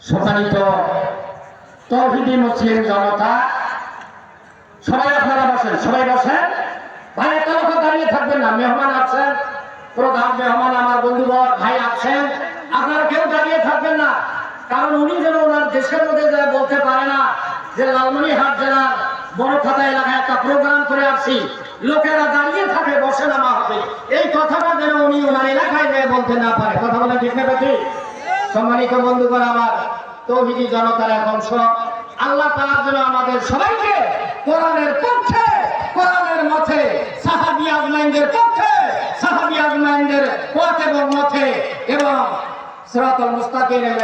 সম্মানিত তৌহিদি মুসলিম জনতা, সবাই আপনারা বসেন, সবাই বসেন। ভাই একটা লোক দাঁড়িয়ে থাকবেন না, মেহমান আছেন, প্রধান মেহমান আমার বন্ধুবর ভাই আছেন, আপনারা কেউ দাঁড়িয়ে থাকবেন না। কারণ উনি যেন ওনার দেশের মধ্যে যায় বলতে পারে না যে লালমনিরহাট জেলার বড়খাতা এলাকায় একটা প্রোগ্রাম করে আসছি, লোকেরা দাঁড়িয়ে থাকে বসে নামা হবে, এই কথাটা যেন উনি ওনার এলাকায় যায় বলতে না পারে। কথা বলে ঠিক না ঠিক? সম্মানিত বন্ধুগণ আমার, তৌহিদি জনতার এখন সব আল্লাহ তাআলা যেন আমাদের সবাইকে কোরআনের পক্ষে, কোরআনের মতে, সাহাবী আজমাইনদের পক্ষে, সাহাবী আজমাইনদের পথ এবং মতে এবং সিরাতুল মুস্তাকিমের